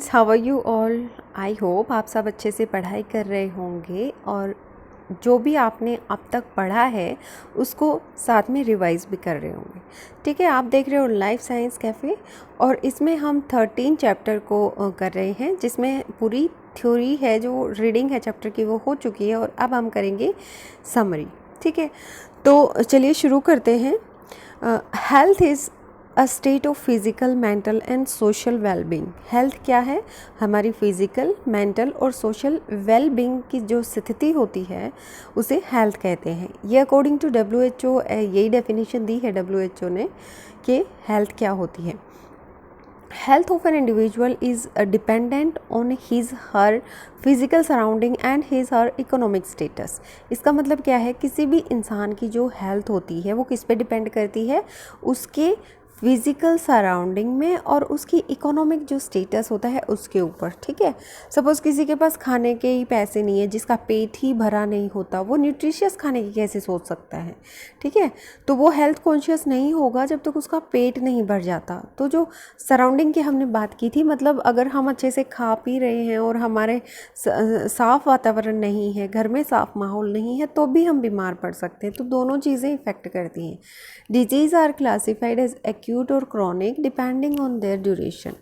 How are you all. I hope आप सब अच्छे से पढ़ाई कर रहे होंगे और जो भी आपने अब तक पढ़ा है उसको साथ में रिवाइज भी कर रहे होंगे। ठीक है, आप देख रहे हो लाइफ साइंस कैफ़े और इसमें हम 13 चैप्टर को कर रहे हैं, जिसमें पूरी थ्योरी है, जो रीडिंग है चैप्टर की वो हो चुकी है और अब हम करेंगे समरी। ठीक है, तो चलिए शुरू करते हैं। Health is a state of physical, mental and social wellbeing. Health क्या है? हमारी फिज़िकल, मेंटल और सोशल वेलबींग की जो स्थिति होती है उसे हेल्थ कहते हैं। ये अकॉर्डिंग टू WHO यही डेफिनेशन दी है WHO ने कि हेल्थ क्या होती है। Health of an individual is dependent on his her physical surrounding and his her economic status। इसका मतलब क्या है? किसी भी इंसान की जो हेल्थ होती है वो किस पे डिपेंड करती है? उसके फिज़िकल सराउंडिंग में और उसकी इकोनॉमिक जो स्टेटस होता है उसके ऊपर। ठीक है, सपोज़ किसी के पास खाने के ही पैसे नहीं है, जिसका पेट ही भरा नहीं होता, वो न्यूट्रिशियस खाने की कैसे सोच सकता है? ठीक है, तो वो हेल्थ कॉन्शियस नहीं होगा जब तक उसका पेट नहीं भर जाता। तो जो सराउंडिंग की हमने बात की थी, मतलब अगर हम अच्छे से खा पी रहे हैं और हमारे साफ़ वातावरण नहीं है, घर में साफ़ माहौल नहीं है, तो भी हम बीमार पड़ सकते हैं। तो दोनों चीज़ें इफ़ेक्ट करती हैं। Diseases are classified as acute और chronic depending on their duration.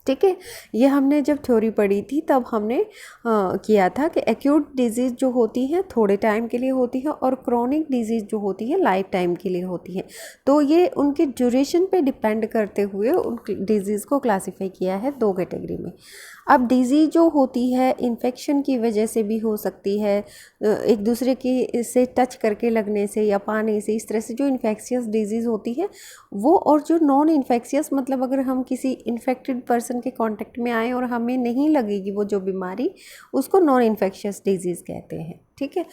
ठीक है, ये हमने जब थ्योरी पढ़ी थी तब हमने किया था कि एक्यूट डिजीज़ जो होती है थोड़े टाइम के लिए होती है और क्रॉनिक डिजीज़ जो होती है लाइफ टाइम के लिए होती है। तो ये उनके ड्यूरेशन पे डिपेंड करते हुए उन डिजीज़ को क्लासीफाई किया है दो कैटेगरी में। अब डिजीज़ जो होती है इन्फेक्शन की वजह से भी हो सकती है, एक दूसरे की से टच करके लगने से या पानी से, इस तरह से जो इन्फेक्शियस डिजीज़ होती है वो, और जो नॉन इन्फेक्शियस मतलब अगर हम किसी इन्फेक्टेड पर्सन के कांटेक्ट में आए और हमें नहीं लगेगी वो जो बीमारी, उसको नॉन इन्फेक्शियस डिजीज़ कहते हैं। ठीक है,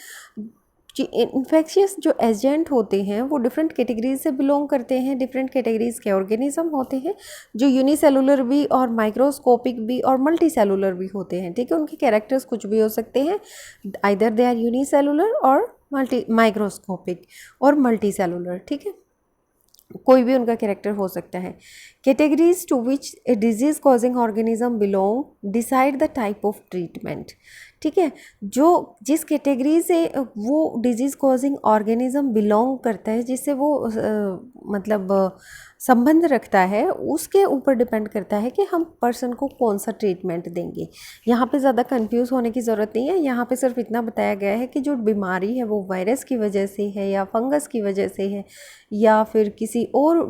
इन्फेक्शियस जो एजेंट होते हैं वो डिफरेंट कैटेगरीज से बिलोंग करते हैं। डिफरेंट कैटेगरीज के ऑर्गेनिज्म होते हैं जो यूनिसेलुलर भी और माइक्रोस्कोपिक भी और मल्टी सेलुलर भी होते हैं। ठीक है, उनके कैरेक्टर्स कुछ भी हो सकते हैं, आइदर दे आर यूनिसेलुलर और मल्टी माइक्रोस्कोपिक और मल्टी सेलुलर। ठीक है, कोई भी उनका कैरेक्टर हो सकता है। Categories to which a disease causing organism belong decide the type of treatment. ठीक है, जो जिस कैटेगरी से वो डिजीज़ कॉजिंग ऑर्गेनिज्म बिलोंग करता है, जिससे वो मतलब संबंध रखता है, उसके ऊपर डिपेंड करता है कि हम पर्सन को कौन सा ट्रीटमेंट देंगे। यहाँ पे ज़्यादा कंफ्यूज होने की ज़रूरत नहीं है। यहाँ पे सिर्फ इतना बताया गया है कि जो बीमारी है वो वायरस की वजह से है या फंगस की वजह से है या फिर किसी और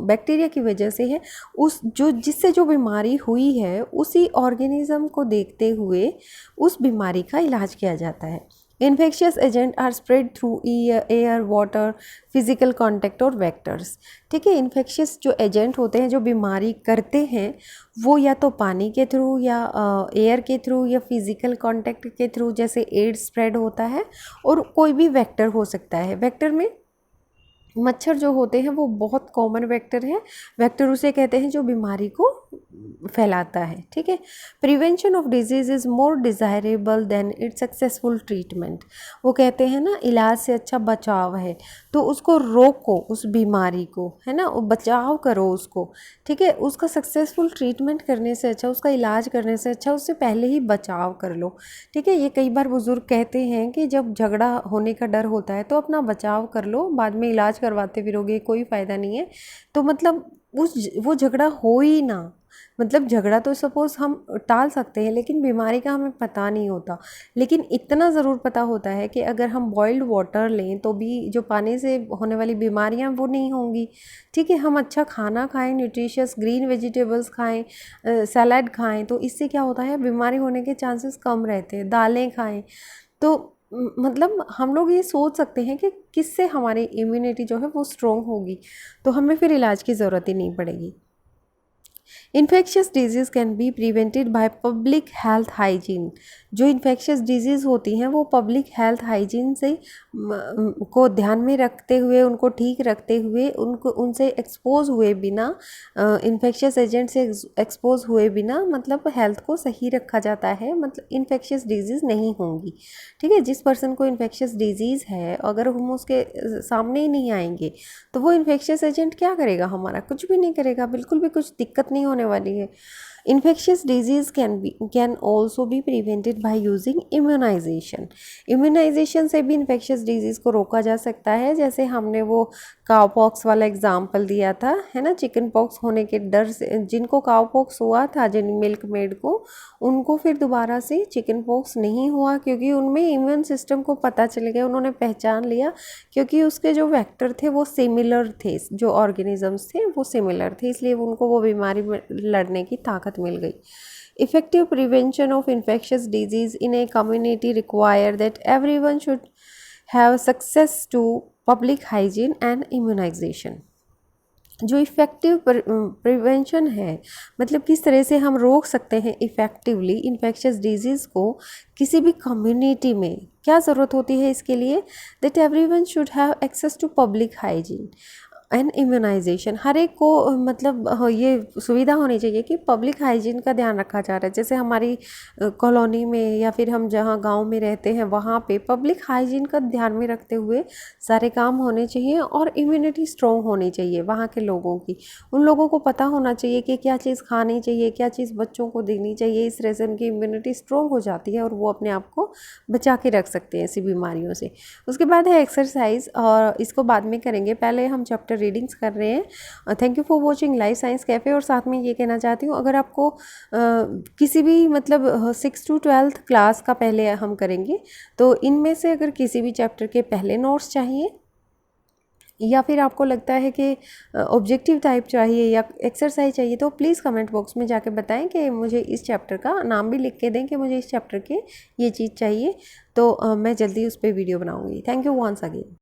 बैक्टीरिया की वजह से है, उस जो जिससे जो बीमारी हुई है उसी ऑर्गेनिज्म को देखते हुए उस बीमारी का इलाज किया जाता है। Infectious agent are spread through air, water, physical contact और वेक्टर्स। ठीक है, इन्फेक्शियस जो एजेंट होते हैं जो बीमारी करते हैं वो या तो पानी के थ्रू या एयर के थ्रू या फिजिकल कांटेक्ट के थ्रू, जैसे एड्स स्प्रेड होता है, और कोई भी वेक्टर हो सकता है। वेक्टर में मच्छर जो होते हैं वो बहुत कॉमन वेक्टर है। वेक्टर उसे कहते हैं जो बीमारी को फैलाता है। ठीक है, prevention of disease is more desirable than its successful treatment. वो कहते हैं ना, इलाज से अच्छा बचाव है, तो उसको रोको, उस बीमारी को, है ना, बचाव करो उसको। ठीक है, उसका सक्सेसफुल ट्रीटमेंट करने से अच्छा, उसका इलाज करने से अच्छा उससे पहले ही बचाव कर लो। ठीक है, ये कई बार बुजुर्ग कहते हैं कि जब झगड़ा होने का डर होता है तो अपना बचाव कर लो, बाद में इलाज करवाते फिरोगे कोई फ़ायदा नहीं है। तो मतलब वो झगड़ा हो ही ना, मतलब झगड़ा तो सपोज़ हम टाल सकते हैं लेकिन बीमारी का हमें पता नहीं होता। लेकिन इतना ज़रूर पता होता है कि अगर हम बॉइल्ड वाटर लें तो भी जो पानी से होने वाली बीमारियां वो नहीं होंगी। ठीक है, हम अच्छा खाना खाएं, न्यूट्रिशियस ग्रीन वेजिटेबल्स खाएं, सलाद खाएं, तो इससे क्या होता है, बीमारी होने के चांसेस कम रहते हैं। दालें खाएं, तो मतलब हम लोग ये सोच सकते हैं कि किससे हमारी इम्यूनिटी जो है वो स्ट्रॉन्ग होगी, तो हमें फिर इलाज की ज़रूरत ही नहीं पड़ेगी। Infectious disease can be prevented by public health hygiene. जो इन्फेक्शियस डिजीज़ होती हैं वो पब्लिक हेल्थ हाइजीन से को ध्यान में रखते हुए, उनको ठीक रखते हुए, उनको उनसे एक्सपोज हुए बिना, इन्फेक्शियस एजेंट से एक्सपोज हुए बिना, मतलब हेल्थ को सही रखा जाता है, मतलब इन्फेक्शियस डिजीज़ नहीं होंगी। ठीक है, जिस पर्सन को इन्फेक्शियस डिजीज़ है अगर हम उसके सामने ही नहीं आएंगे तो वो इन्फेक्शियस एजेंट क्या करेगा, हमारा कुछ भी नहीं करेगा, बिल्कुल भी कुछ दिक्कत नहीं होने वाली है। Infectious disease can also be prevented by using immunization. Immunization से भी इन्फेक्शियस डिजीज़ को रोका जा सकता है, जैसे हमने वो काव पॉक्स वाला एग्जाम्पल दिया था, है ना। चिकन पॉक्स होने के डर से जिनको काव पॉक्स हुआ था, जिन मिल्क मेड को, उनको फिर दोबारा से चिकन पॉक्स नहीं हुआ, क्योंकि उनमें इम्यून सिस्टम को पता चल गया, उन्होंने पहचान लिया, क्योंकि उसके जो वेक्टर थे वो सिमिलर थे, जो ऑर्गेनिजम्स थे वो सिमिलर थे, इसलिए उनको वो बीमारी में लड़ने की ताकत मिल गई। Effective prevention of infectious disease in a community require that everyone should have access to public hygiene and immunization। जो इफ़ेक्टिव प्रिवेंशन है, मतलब किस तरह से हम रोक सकते हैं इफ़ेक्टिवली इन्फेक्शियस डिजीज़ को किसी भी कम्युनिटी में, क्या ज़रूरत होती है इसके लिए, that everyone should have access to public hygiene and immunisation. हर एक को मतलब ये सुविधा होनी चाहिए कि पब्लिक हाइजीन का ध्यान रखा जा रहा है। जैसे हमारी कॉलोनी में या फिर हम जहाँ गांव में रहते हैं वहाँ पे पब्लिक हाइजीन का ध्यान में रखते हुए सारे काम होने चाहिए, और इम्यूनिटी स्ट्रॉन्ग होनी चाहिए वहाँ के लोगों की। उन लोगों को पता होना चाहिए कि क्या चीज़ खानी चाहिए, क्या चीज़ बच्चों को देनी चाहिए। इस तरह से उनकी इम्यूनिटी स्ट्रॉन्ग हो जाती है और वो अपने आप को बचा के रख सकते हैं ऐसी बीमारियों से। उसके बाद है एक्सरसाइज, और इसको बाद में करेंगे, पहले हम चैप्टर रीडिंग्स कर रहे हैं। Thank you for watching life science cafe. और साथ में ये कहना चाहती हूँ, अगर आपको किसी भी मतलब 6 to 12th क्लास का पहले हम करेंगे, तो इनमें से अगर किसी भी चैप्टर के पहले नोट्स चाहिए, या फिर आपको लगता है कि ऑब्जेक्टिव टाइप चाहिए या एक्सरसाइज चाहिए, तो प्लीज़ कमेंट बॉक्स में जाके बताएं कि मुझे इस चैप्टर का नाम भी लिख के दें कि मुझे इस चैप्टर के ये चीज़ चाहिए, तो मैं जल्दी उस पर वीडियो बनाऊँगी। Thank you once again.